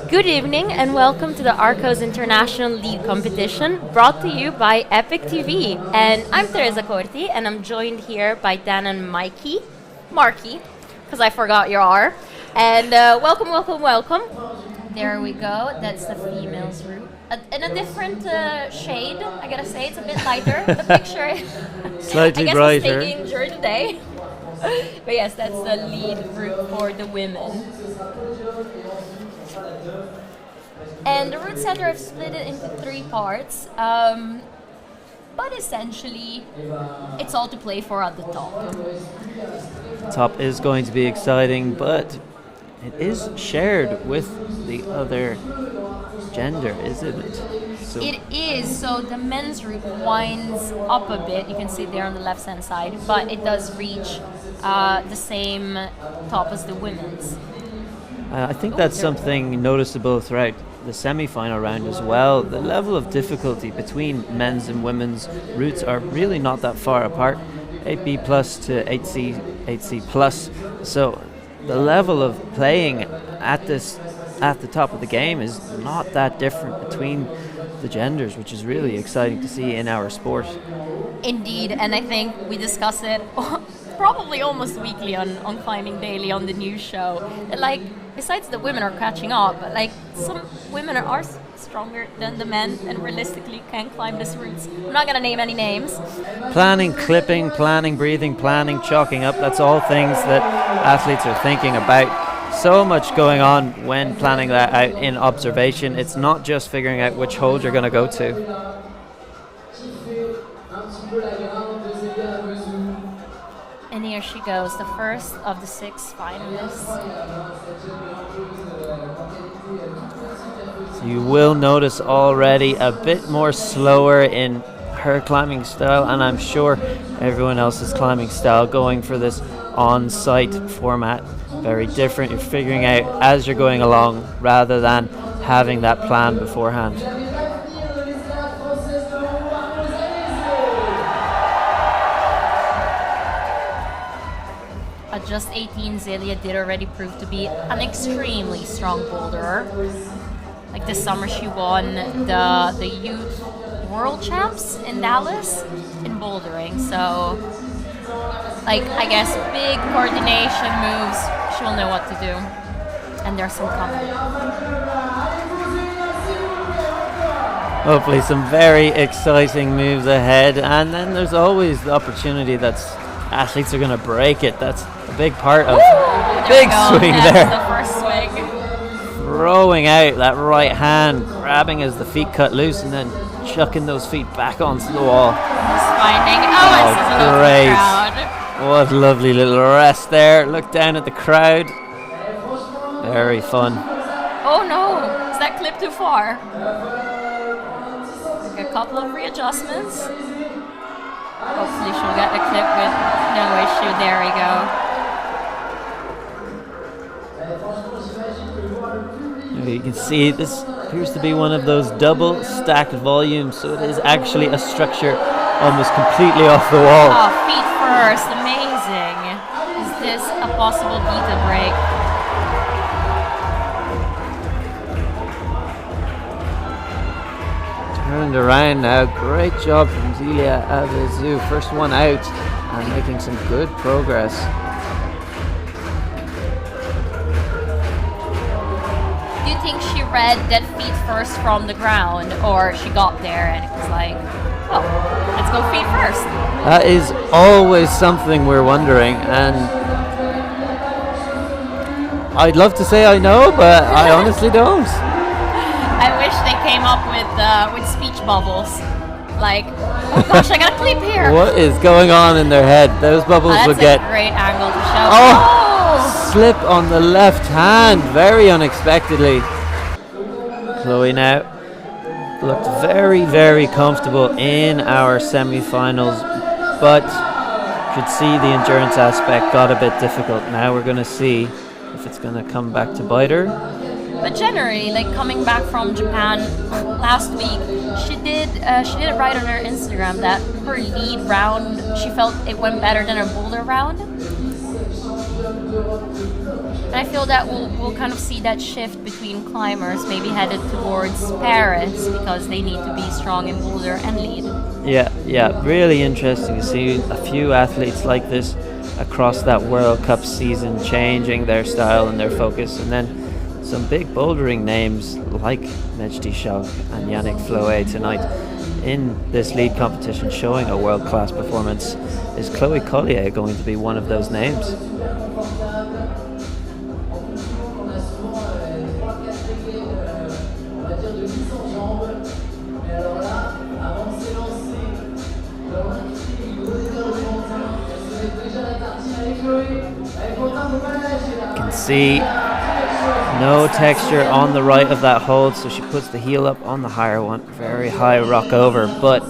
Good evening and welcome to the Arkose International League competition brought to you by Epic TV. And I'm Teresa Corti and I'm joined here by Dan and Marky, because I forgot your R. And welcome. There we go, that's the female's route. In a different shade, I gotta say, it's a bit lighter. The picture, slightly I guess brighter. It's taking during the day. But yes, that's the lead route for the women. And the route center, I've split it into 3 parts. But essentially, it's all to play for at the top. Top is going to be exciting, but it is shared with the other gender, isn't it? So It is. So the men's route winds up a bit. You can see it there on the left-hand side, but it does reach the same top as the women's. I think that's something noticeable throughout the semi-final round as well. The level of difficulty between men's and women's routes are really not that far apart. 8B plus to 8C plus. So the level of playing at the top of the game is not that different between the genders, which is really exciting to see in our sport. Indeed, and I think we discuss it probably almost weekly on Climbing Daily on the news show. Like, besides the women are catching up, like some women are stronger than the men and realistically can climb these routes. I'm not going to name any names. Planning, clipping, planning, breathing, planning, chalking up, that's all things that athletes are thinking about. So much going on when planning that out in observation. It's not just figuring out which hold you're going to go to. And here she goes, the first of the 6 finalists. So you will notice already a bit more slower in her climbing style, and I'm sure everyone else's climbing style going for this on-site format. Very different. You're figuring out as you're going along rather than having that plan beforehand. At just 18, Zella did already prove to be an extremely strong boulderer. Like this summer she won the youth world champs in Dallas in bouldering. So like I guess big coordination moves, she'll know what to do. And there's some coming. Hopefully some very exciting moves ahead, and then there's always the opportunity that athletes are going to break it. That's a big part of big swing there. The first swing. Throwing out that right hand, grabbing as the feet cut loose, and then chucking those feet back onto the wall. Just finding. Oh, great! Crowd. What a lovely little rest there. Look down at the crowd. Very fun. Oh no! Is that clip too far? Like a couple of readjustments. Hopefully she'll get the clip with no issue. There we go. You can see this appears to be one of those double stacked volumes, so it is actually a structure almost completely off the wall. Oh, feet first, amazing. Is this a possible beta break? Turned around now, great job from Zella Avezou. First one out and making some good progress. Do you think she read that feet first from the ground, or she got there and it was like, oh, let's go feet first? That is always something we're wondering, and I'd love to say I know, but I honestly don't. I wish they came up with speech bubbles. Like, oh gosh, I got a clip here. What is going on in their head? Those bubbles would get... That's a great angle to show. Oh! Slip on the left hand, very unexpectedly. Chloe now looked very, very comfortable in our semi-finals, but could see the endurance aspect got a bit difficult. Now we're going to see if it's going to come back to bite her. But generally, like coming back from Japan last week, she did write on her Instagram that her lead round, she felt it went better than her boulder round. And I feel that we'll kind of see that shift between climbers, maybe headed towards Paris, because they need to be strong in boulder and lead. Yeah, really interesting to see a few athletes like this across that World Cup season changing their style and their focus, and then some big bouldering names like Mejdi Schalk and Yannick Floé tonight in this lead competition showing a world-class performance. Is Cloe Caulier going to be one of those names? You can see no texture on the right of that hold, so she puts the heel up on the higher one. Very high rock over, but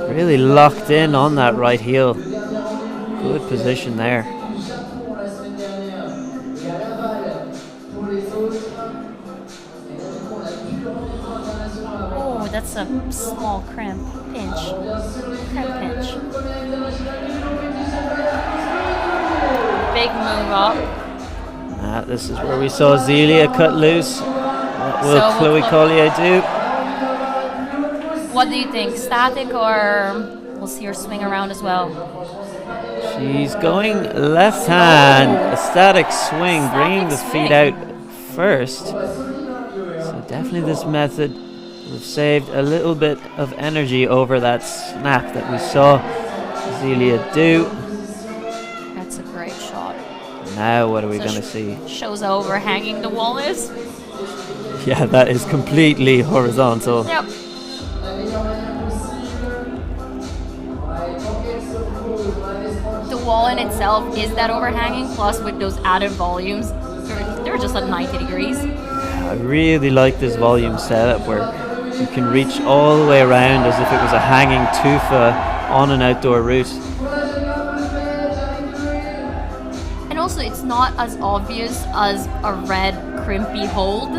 really locked in on that right heel. Good position there. Oh, that's a small cramp pinch. Big move up. This is where we saw Zella cut loose. What will Cloe Caulier do? What do you think? Static, or we'll see her swing around as well? She's going left hand, a static swing, bringing the feet out first. So definitely this method would have saved a little bit of energy over that snap that we saw Zella do. That's a great shot. Now what are we going to see? Shows how overhanging the wall is. Yeah, that is completely horizontal. Yep. The wall in itself is that overhanging, plus with those added volumes, they're just at 90 degrees. I really like this volume setup where you can reach all the way around as if it was a hanging tufa on an outdoor route. Also, it's not as obvious as a red crimpy hold.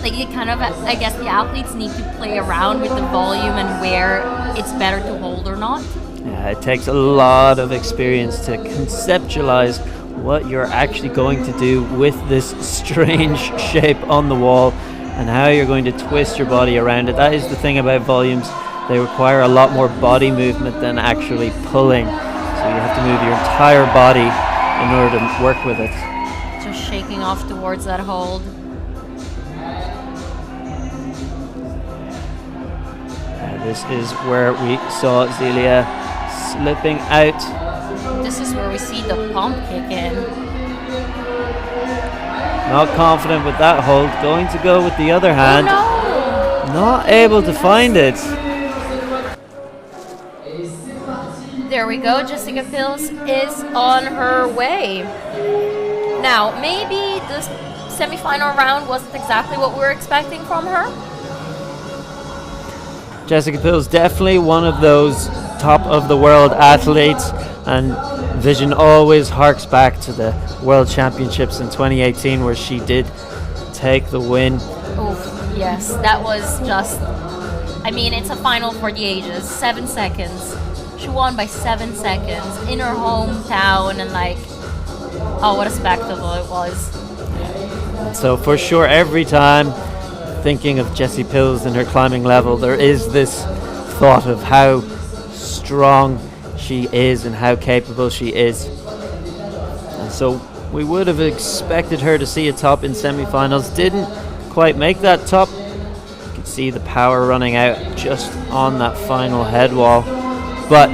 Like, it kind of, I guess the athletes need to play around with the volume and where it's better to hold or not. Yeah, it takes a lot of experience to conceptualize what you're actually going to do with this strange shape on the wall and how you're going to twist your body around it. That is the thing about volumes. They require a lot more body movement than actually pulling. So you have to move your entire body in order to work with it. Just shaking off towards that hold. This is where we saw Zella slipping out. This is where we see the pump kick in. Not confident with that hold. Going to go with the other hand. Oh, no. Not able to find it. There we go. Jessica Pilz is on her way. Now, maybe this semi-final round wasn't exactly what we were expecting from her. Jessica Pilz, definitely one of those top of the world athletes, and vision always harks back to the World Championships in 2018 where she did take the win. Oh, yes, that was just, I mean, it's a final for the ages. 7 seconds. She won by 7 seconds in her hometown, and like, oh, what a spectacle it was. So for sure, every time thinking of Jessie Pilz and her climbing level, there is this thought of how strong she is and how capable she is. And so we would have expected her to see a top in semi-finals. Didn't quite make that top. You can see the power running out just on that final head wall. But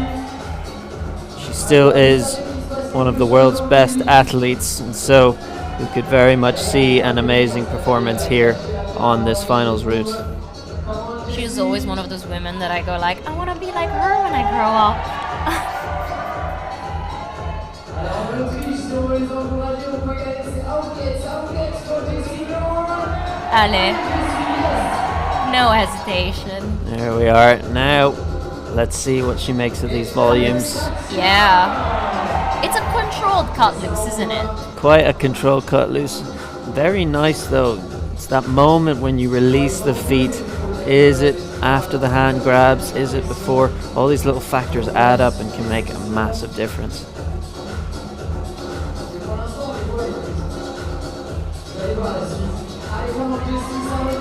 she still is one of the world's best athletes, and so we could very much see an amazing performance here on this finals route. She's always one of those women that I go like, I want to be like her when I grow up. Allez. No hesitation. There we are. Now, let's see what she makes of these volumes. Yeah. It's a controlled cut loose, isn't it? Quite a controlled cut loose. Very nice though. It's that moment when you release the feet. Is it after the hand grabs? Is it before? All these little factors add up and can make a massive difference.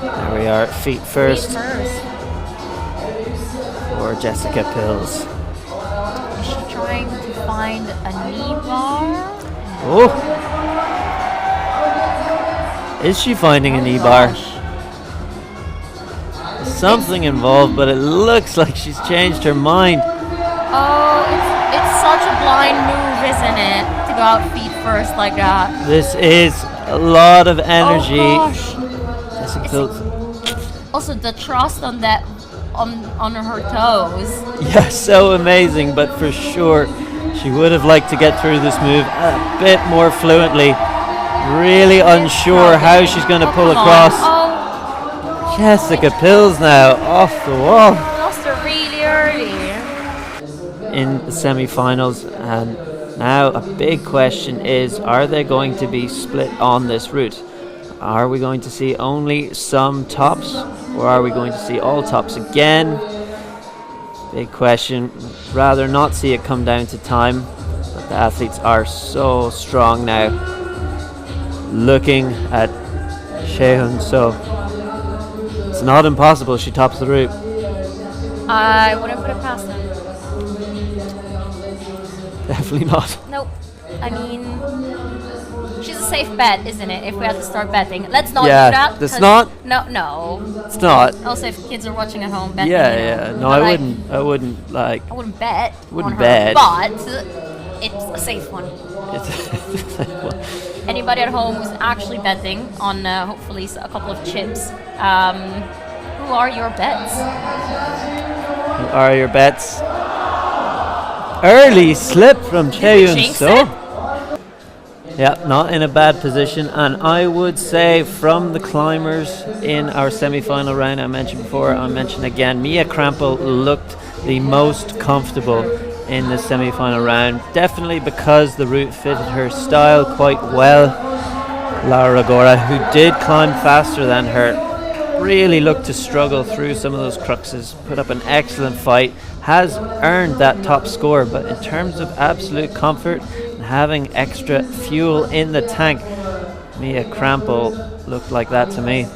There we are, feet first. For Jessica Pilz. Is she trying to find a knee bar? Oh! Is she finding a knee bar? There's something involved, but it looks like she's changed her mind. Oh, it's such a blind move, isn't it? To go out feet first like that. This is a lot of energy. Oh gosh. Jessica Pilz. Also, the trust on that, on her toes. Yeah, so amazing, but for sure she would have liked to get through this move a bit more fluently. Really unsure how she's going to pull across. Oh. Jessica Pilz now off the wall. Lost her really early. In the semi-finals, and now a big question is, are they going to be split on this route? Are we going to see only some tops, or are we going to see all tops again? Big question. Rather not see it come down to time, but the athletes are so strong now. Looking at Chaehyun, so it's not impossible she tops the route. I wouldn't put it past them. Definitely not. Nope. I mean, she's a safe bet, isn't it? If we have to start betting, let's not do Yeah, that. it's not. No. It's not. Also, if kids are watching at home, betting. Yeah. No, But I wouldn't. I wouldn't like. I wouldn't bet. Wouldn't on her, bet. But it's a safe one. Anybody at home who's actually betting on hopefully a couple of chips, who are your bets? Who are your bets? Early slip from Chaehyun. So. Yeah, not in a bad position, and I would say from the climbers in our semi-final round, I mentioned before, I mentioned again, Mia Krampl looked the most comfortable in the semi-final round, definitely because the route fitted her style quite well. Rogora, who did climb faster than her, really looked to struggle through some of those cruxes, put up an excellent fight, has earned that top score, but in terms of absolute comfort, having extra fuel in the tank, Mia Krampl looked like that to me.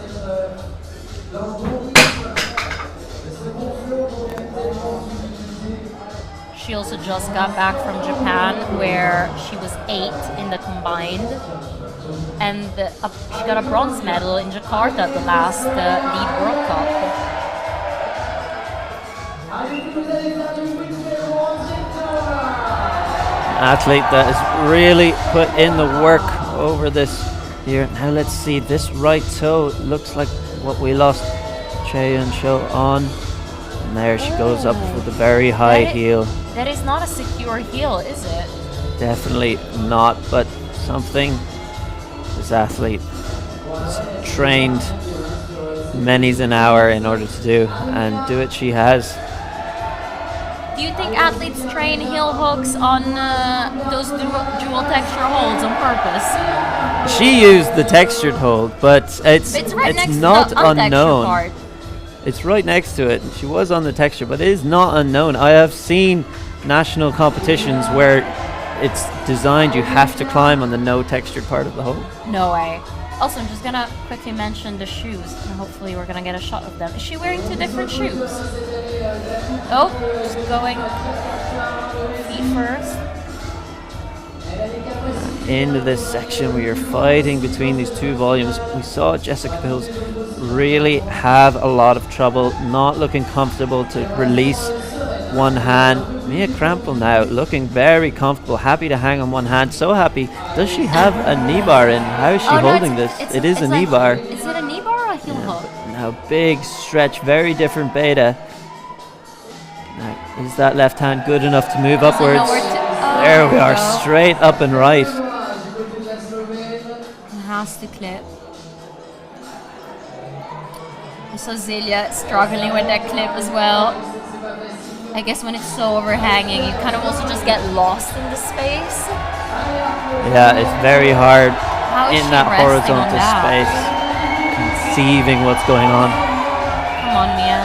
She also just got back from Japan, where she was 8th in the combined, and she got a bronze medal in Jakarta at the last Lead World Cup. Athlete that has really put in the work over this year. Now let's see, this right toe looks like what we lost Chaehyun show on, and there she goes up for the very high heel. That is not a secure heel, is it? Definitely not, but something this athlete has trained many's an hour in order to do, and do it she has. Do you think athletes train heel hooks on those dual texture holds on purpose? She used the textured hold, but it's right next not to the unknown. part. It's right next to it. She was on the texture, but it is not unknown. I have seen national competitions where it's designed you have to climb on the no textured part of the hold. No way. Also, I'm just gonna quickly mention the shoes, and hopefully we're gonna get a shot of them. Is she wearing 2 different shoes? Oh, just going feet first. Into this section, we are fighting between these two volumes. We saw Jessica Pilz really have a lot of trouble, not looking comfortable to release one hand. Mia Krampl now looking very comfortable, happy to hang on one hand. So happy. Does she have a knee bar in? How is she holding this? It is a knee bar. Is it a knee bar or a heel hook? Now big stretch, very different beta. Now, is that left hand good enough to move upwards? There we are, straight up and right. Has to clip. I saw Zella struggling with that clip as well. I guess when it's so overhanging, you kind of also just get lost in the space. Yeah, it's very hard in that resting horizontal on that? space. perceiving what's going on. Come on, Mia.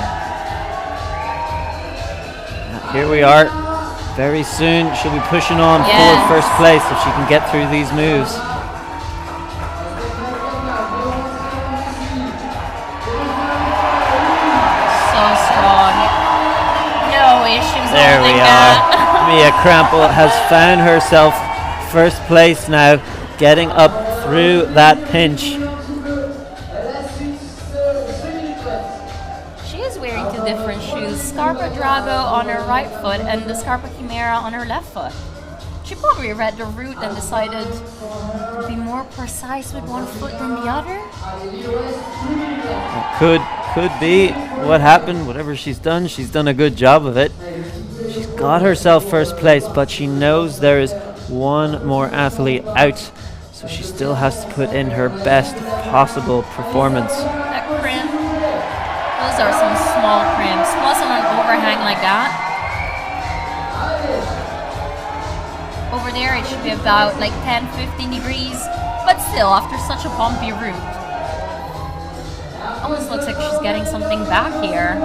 Here we are. Very soon she'll be pushing on Yes. for first place if she can get through these moves. So strong. No issues There holding we that. are. Mia Krampl has found herself first place now, getting up through that pinch. She is wearing two different shoes. Scarpa Drago on her right foot and the Scarpa Chimera on her left foot. She probably read the route and decided to be more precise with one foot than the other. Could be what happened. Whatever she's done a good job of it. She's got herself first place, but she knows there is one more athlete out, so she still has to put in her best possible performance. That crimp, those are some small crimps. Plus on an overhang like that. Over there it should be about like 10-15 degrees, but still after such a bumpy route. Almost looks like she's getting something back here.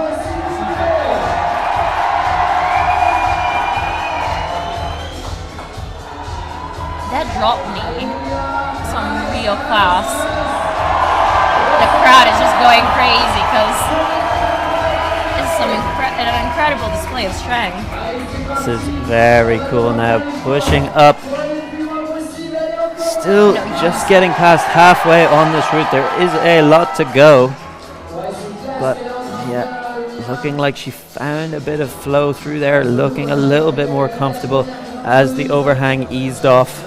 That dropped me some real class. The crowd is just going crazy because it's an incredible display of strength. This is very cool now. Pushing up. Still just getting past halfway on this route. There is a lot to go. But yeah, looking like she found a bit of flow through there. Looking a little bit more comfortable as the overhang eased off.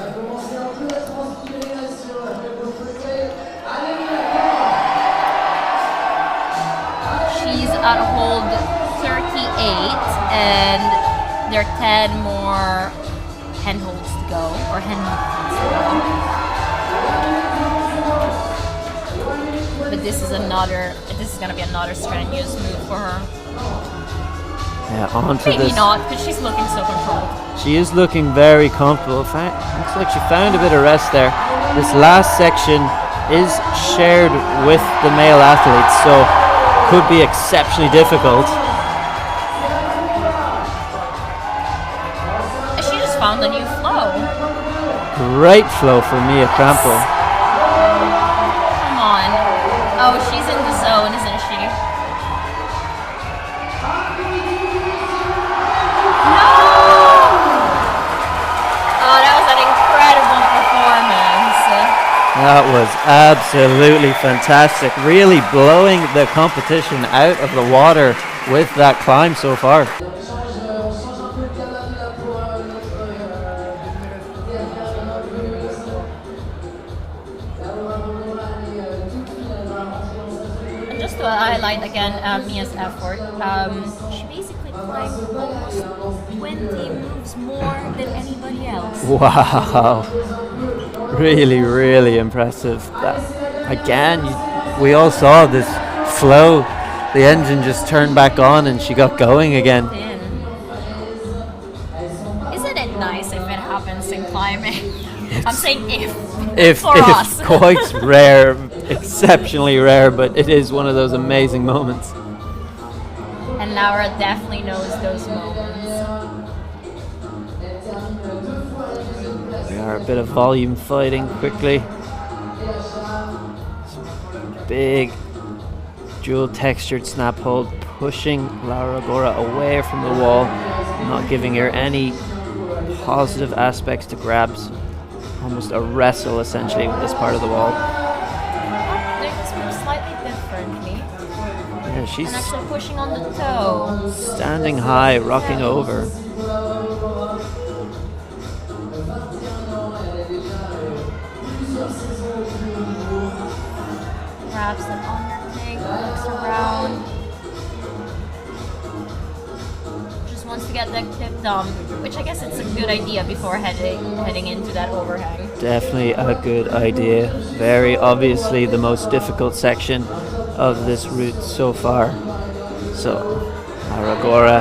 At hold 38, and there are 10 more hand holds to go, or hand movements to go. But this is going to be another strenuous move for her. Yeah, onto Maybe this. not, because she's looking so controlled. She is looking very comfortable. Looks like she found a bit of rest there. This last section is shared with the male athletes, so could be exceptionally difficult. She just found a new flow. Great flow for Mia Krampl. Come on. Oh, she's in the zone, isn't she? No! Oh, that was an incredible performance. That was absolutely fantastic. Really blowing the competition out of the water with that climb so far. And just to highlight again Mia's effort, she basically climbed almost 20 moves more than anybody else. Wow. Really, really impressive. Again, we all saw this flow. The engine just turned back on and she got going again. Isn't it nice if it happens in climbing? I'm saying If for us. quite rare, exceptionally rare, but it is one of those amazing moments. And Laura definitely knows those moments. A bit of volume fighting quickly. Big dual textured snap hold, pushing Rogora away from the wall, not giving her any positive aspects to grabs. Almost a wrestle essentially with this part of the wall. They just move slightly differently. Yeah, she's And actually pushing on the toe. standing high, rocking over. Grabs an underthing, looks around. Just wants to get that tip down, which I guess it's a good idea before heading into that overhang. Definitely a good idea. Very obviously the most difficult section of this route so far. So, Rogora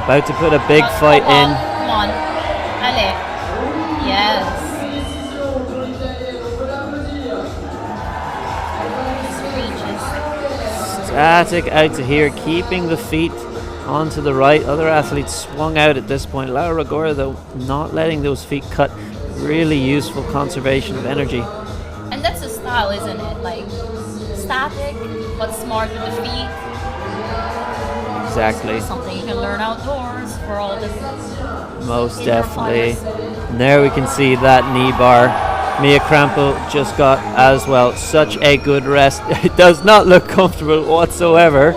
about to put a big fight in. Come on. Allez. Yes. Just reaches Static out to here, keeping the feet onto the right. Other athletes swung out at this point. Laura Rogora, though, not letting those feet cut. Really useful conservation of energy. And that's a style, isn't it? Like, static, but smart with the feet. Exactly. Something you can learn outdoors for all the most definitely. And there we can see that knee bar. Mia Krampl just got as well. Such a good rest. It does not look comfortable whatsoever.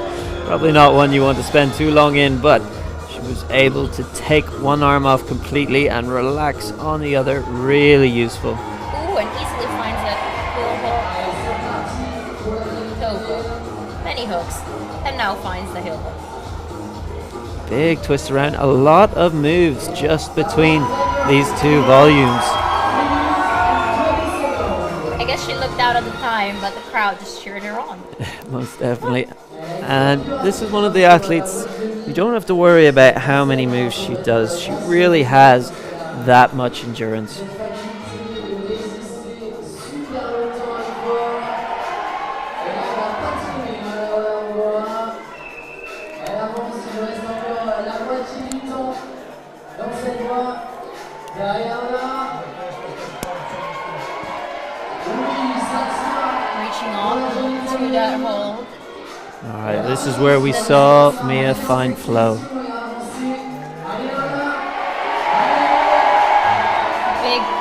Probably not one you want to spend too long in, but she was able to take one arm off completely and relax on the other. Really useful. Ooh, and easily finds that heel hook. Toe hook. Many hooks. And now finds the heel hook. Big twist around. A lot of moves just between these two volumes. I guess she looked out at the time, but the crowd just cheered her on. Most definitely. And this is one of the athletes you don't have to worry about how many moves she does. She really has that much endurance. Reaching off to that hold. Alright, this is where we saw Mia find flow. Big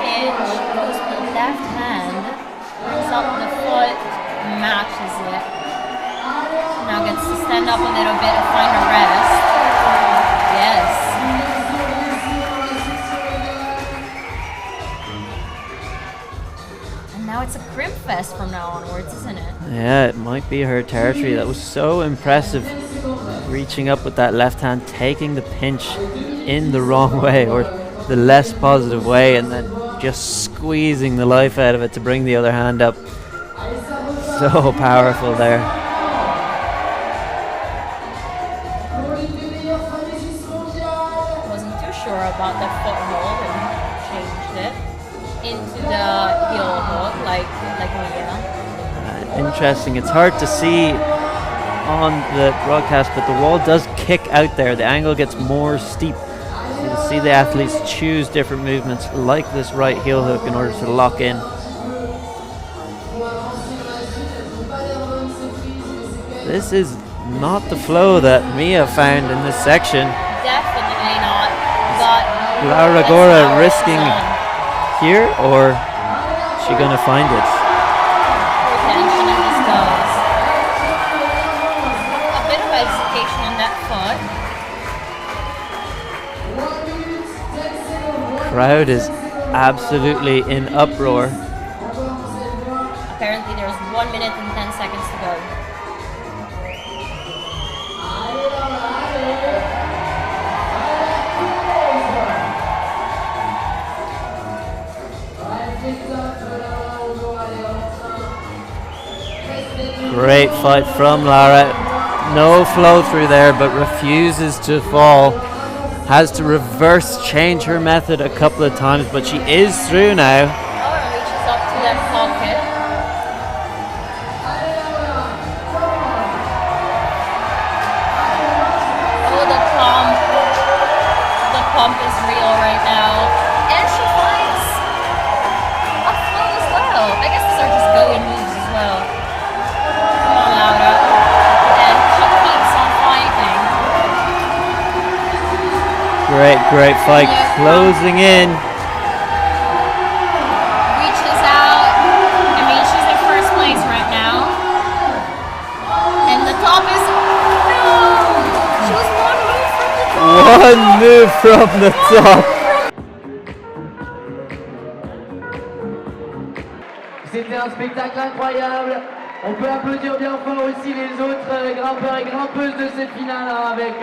pinch, goes with the left hand, brings up the foot, matches it. Now gets to stand up a little bit and find a rest. Yes. Now it's a crimp fest from now onwards, isn't it? Yeah, it might be her territory. That was so impressive. Reaching up with that left hand, taking the pinch in the wrong way or the less positive way, and then just squeezing the life out of it to bring the other hand up. So powerful there. Wasn't too sure about the foothold and changed it into the heel hook like Mia. Interesting. It's hard to see on the broadcast, but the wall does kick out there. The angle gets more steep. So you see the athletes choose different movements like this right heel hook in order to lock in. This is not the flow that Mia found in this section. Definitely not. But Laura Rogora risking here, or is she going to find it? Retention and this goes. A bit of hesitation in that foot. Crowd is absolutely in uproar. Apparently there's 1 minute and 10 seconds to go. Great fight from Lara. No flow through there, but refuses to fall. Has to reverse change her method a couple of times, but she is through now. Laura reaches up to that pocket. Oh, the pump is real right now. And she finds a flow as well. I guess these are just go-in moves as well. Come on, Laura. And she keeps on fighting. Great fight. Closing in. Reaches out. I mean, she's in first place right now. And the top is... No! She was one move from the top. One move from the top. C'était un spectacle incroyable. On peut applaudir bien fort aussi les autres grimpeurs et grimpeuses de cette finale avec